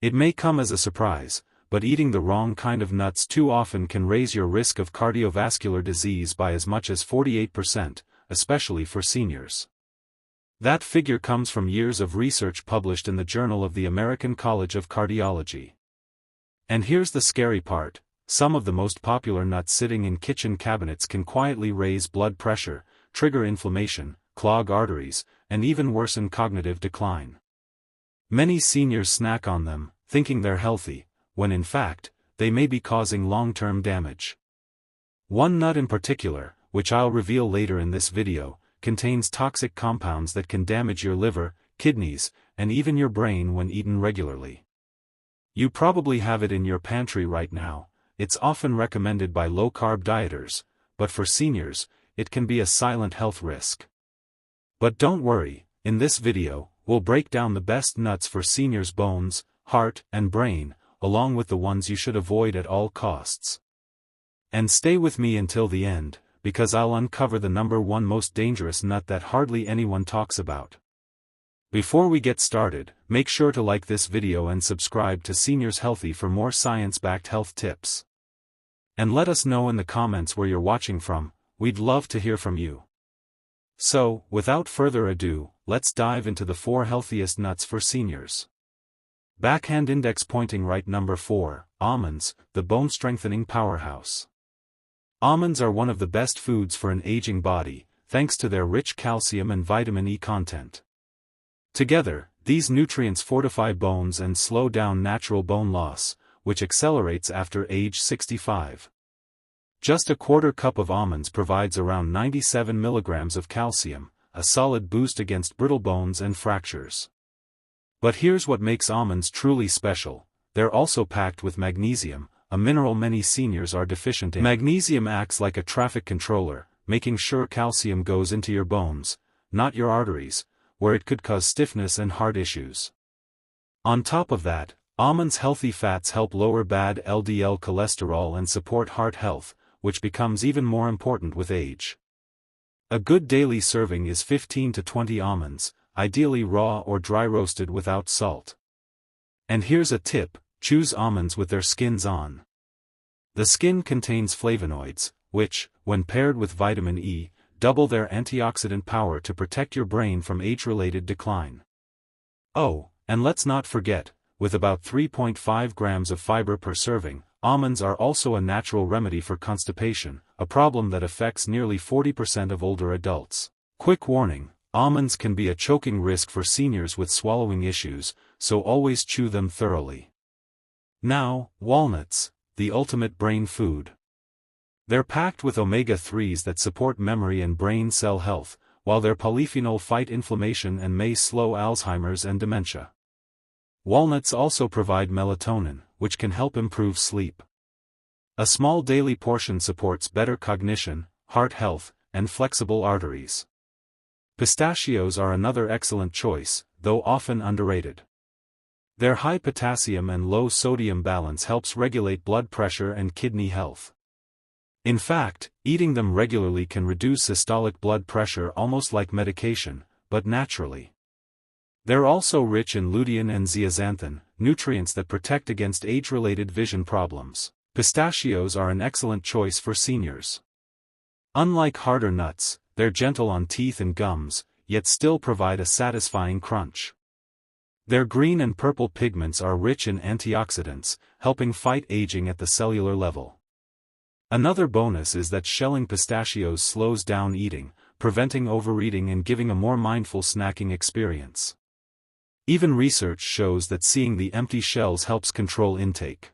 It may come as a surprise, but eating the wrong kind of nuts too often can raise your risk of cardiovascular disease by as much as 48%, especially for seniors. That figure comes from years of research published in the Journal of the American College of Cardiology. And here's the scary part: some of the most popular nuts sitting in kitchen cabinets can quietly raise blood pressure, trigger inflammation, clog arteries, and even worsen cognitive decline. Many seniors snack on them, thinking they're healthy, when in fact, they may be causing long-term damage. One nut in particular, which I'll reveal later in this video, contains toxic compounds that can damage your liver, kidneys, and even your brain when eaten regularly. You probably have it in your pantry right now. It's often recommended by low-carb dieters, but for seniors, it can be a silent health risk. But don't worry, in this video, we'll break down the best nuts for seniors' bones, heart, and brain, along with the ones you should avoid at all costs. And stay with me until the end, because I'll uncover the number one most dangerous nut that hardly anyone talks about. Before we get started, make sure to like this video and subscribe to Seniors Healthy for more science-backed health tips. And let us know in the comments where you're watching from. We'd love to hear from you. So, without further ado, let's dive into the 4 healthiest nuts for seniors. Backhand index pointing right. Number 4, almonds, the bone-strengthening powerhouse. Almonds are one of the best foods for an aging body, thanks to their rich calcium and vitamin E content. Together, these nutrients fortify bones and slow down natural bone loss, which accelerates after age 65. Just a quarter cup of almonds provides around 97 milligrams of calcium, a solid boost against brittle bones and fractures. But here's what makes almonds truly special: they're also packed with magnesium, a mineral many seniors are deficient in. Magnesium acts like a traffic controller, making sure calcium goes into your bones, not your arteries, where it could cause stiffness and heart issues. On top of that, almonds' healthy fats help lower bad LDL cholesterol and support heart health, which becomes even more important with age. A good daily serving is 15 to 20 almonds, ideally raw or dry roasted without salt. And here's a tip: choose almonds with their skins on. The skin contains flavonoids, which, when paired with vitamin E, double their antioxidant power to protect your brain from age-related decline. Oh, and let's not forget, with about 3.5 grams of fiber per serving, almonds are also a natural remedy for constipation, a problem that affects nearly 40% of older adults. Quick warning: almonds can be a choking risk for seniors with swallowing issues, so always chew them thoroughly. Now, walnuts, the ultimate brain food. They're packed with omega-3s that support memory and brain cell health, while their polyphenol fight inflammation and may slow Alzheimer's and dementia. Walnuts also provide melatonin, which can help improve sleep. A small daily portion supports better cognition, heart health, and flexible arteries. Pistachios are another excellent choice, though often underrated. Their high potassium and low sodium balance helps regulate blood pressure and kidney health. In fact, eating them regularly can reduce systolic blood pressure almost like medication, but naturally. They're also rich in lutein and zeaxanthin, nutrients that protect against age-related vision problems. Pistachios are an excellent choice for seniors. Unlike harder nuts, they're gentle on teeth and gums, yet still provide a satisfying crunch. Their green and purple pigments are rich in antioxidants, helping fight aging at the cellular level. Another bonus is that shelling pistachios slows down eating, preventing overeating and giving a more mindful snacking experience. Even research shows that seeing the empty shells helps control intake.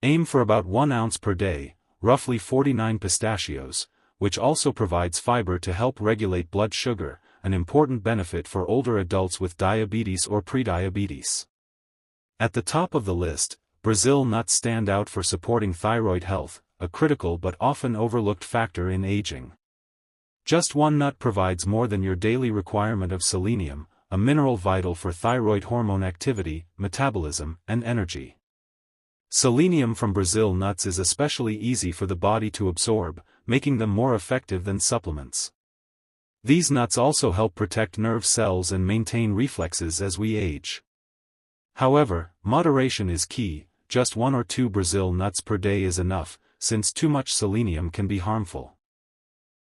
Aim for about 1 ounce per day, roughly 49 pistachios, which also provides fiber to help regulate blood sugar, an important benefit for older adults with diabetes or prediabetes. At the top of the list, Brazil nuts stand out for supporting thyroid health, a critical but often overlooked factor in aging. Just one nut provides more than your daily requirement of selenium, a mineral vital for thyroid hormone activity, metabolism, and energy. Selenium from Brazil nuts is especially easy for the body to absorb, making them more effective than supplements. These nuts also help protect nerve cells and maintain reflexes as we age. However, moderation is key. Just 1 or 2 Brazil nuts per day is enough, since too much selenium can be harmful.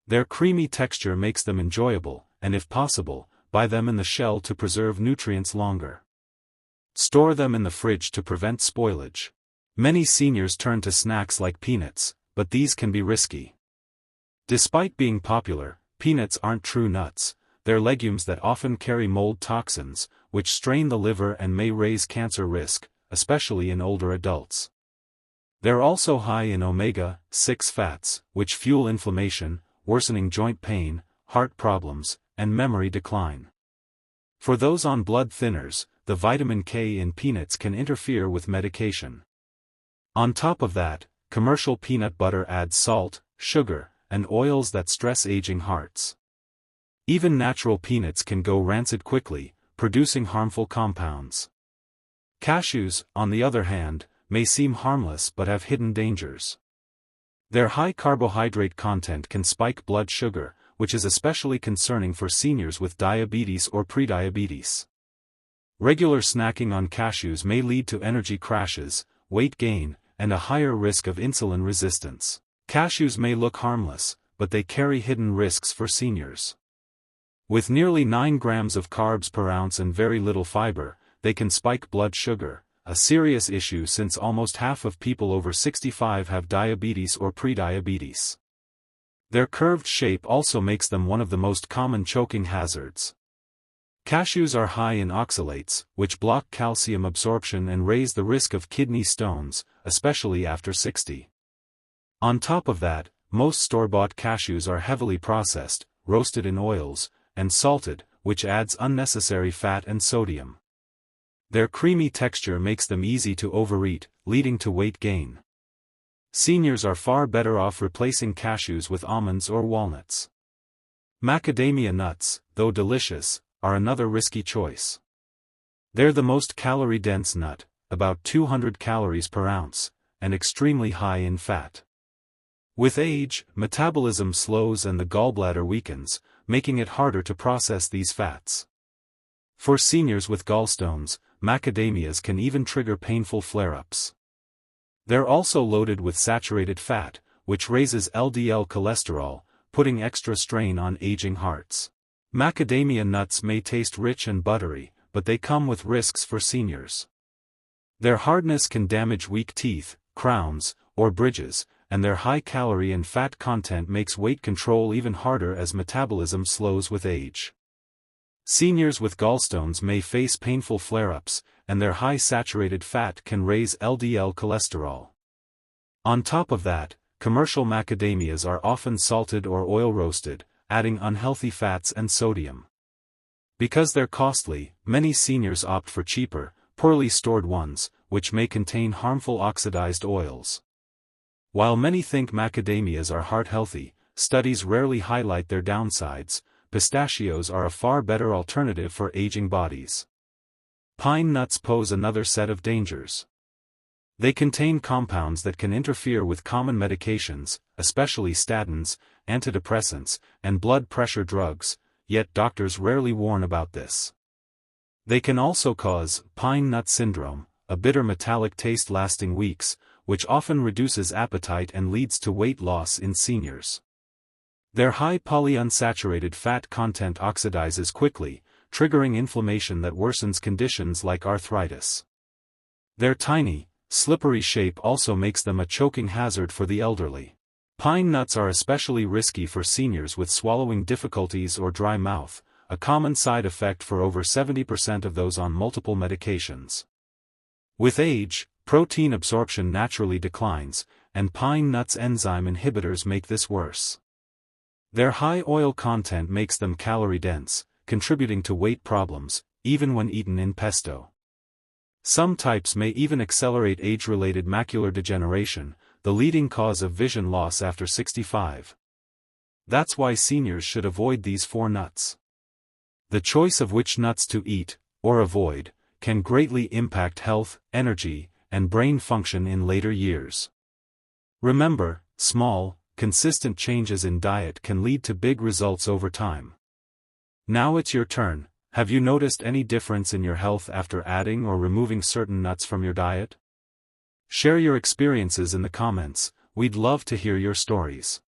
Their creamy texture makes them enjoyable, and if possible, buy them in the shell to preserve nutrients longer. Store them in the fridge to prevent spoilage. Many seniors turn to snacks like peanuts, but these can be risky. Despite being popular, peanuts aren't true nuts. They're legumes that often carry mold toxins, which strain the liver and may raise cancer risk, especially in older adults. They're also high in omega-6 fats, which fuel inflammation, worsening joint pain, heart problems, and memory decline. For those on blood thinners, the vitamin K in peanuts can interfere with medication. On top of that, commercial peanut butter adds salt, sugar, and oils that stress aging hearts. Even natural peanuts can go rancid quickly, producing harmful compounds. Cashews, on the other hand, may seem harmless but have hidden dangers. Their high carbohydrate content can spike blood sugar, which is especially concerning for seniors with diabetes or prediabetes. Regular snacking on cashews may lead to energy crashes, weight gain, and a higher risk of insulin resistance. Cashews may look harmless, but they carry hidden risks for seniors. With nearly 9 grams of carbs per ounce and very little fiber, they can spike blood sugar, a serious issue since almost half of people over 65 have diabetes or prediabetes. Their curved shape also makes them one of the most common choking hazards. Cashews are high in oxalates, which block calcium absorption and raise the risk of kidney stones, especially after 60. On top of that, most store-bought cashews are heavily processed, roasted in oils, and salted, which adds unnecessary fat and sodium. Their creamy texture makes them easy to overeat, leading to weight gain. Seniors are far better off replacing cashews with almonds or walnuts. Macadamia nuts, though delicious, are another risky choice. They're the most calorie-dense nut, about 200 calories per ounce, and extremely high in fat. With age, metabolism slows and the gallbladder weakens, making it harder to process these fats. For seniors with gallstones, macadamias can even trigger painful flare-ups. They're also loaded with saturated fat, which raises LDL cholesterol, putting extra strain on aging hearts. Macadamia nuts may taste rich and buttery, but they come with risks for seniors. Their hardness can damage weak teeth, crowns, or bridges, and their high calorie and fat content makes weight control even harder as metabolism slows with age. Seniors with gallstones may face painful flare-ups, and their high saturated fat can raise LDL cholesterol. On top of that, commercial macadamias are often salted or oil roasted, adding unhealthy fats and sodium. Because they're costly, many seniors opt for cheaper, poorly stored ones, which may contain harmful oxidized oils. While many think macadamias are heart-healthy, studies rarely highlight their downsides. Pistachios are a far better alternative for aging bodies. Pine nuts pose another set of dangers. They contain compounds that can interfere with common medications, especially statins, antidepressants, and blood pressure drugs, yet doctors rarely warn about this. They can also cause pine nut syndrome, a bitter metallic taste lasting weeks, which often reduces appetite and leads to weight loss in seniors. Their high polyunsaturated fat content oxidizes quickly, triggering inflammation that worsens conditions like arthritis. Their tiny, slippery shape also makes them a choking hazard for the elderly. Pine nuts are especially risky for seniors with swallowing difficulties or dry mouth, a common side effect for over 70% of those on multiple medications. With age, protein absorption naturally declines, and pine nuts enzyme inhibitors make this worse. Their high oil content makes them calorie-dense, contributing to weight problems, even when eaten in pesto. Some types may even accelerate age-related macular degeneration, the leading cause of vision loss after 65. That's why seniors should avoid these 4 nuts. The choice of which nuts to eat, or avoid, can greatly impact health, energy, and brain function in later years. Remember, small, consistent changes in diet can lead to big results over time. Now it's your turn. Have you noticed any difference in your health after adding or removing certain nuts from your diet? Share your experiences in the comments, we'd love to hear your stories.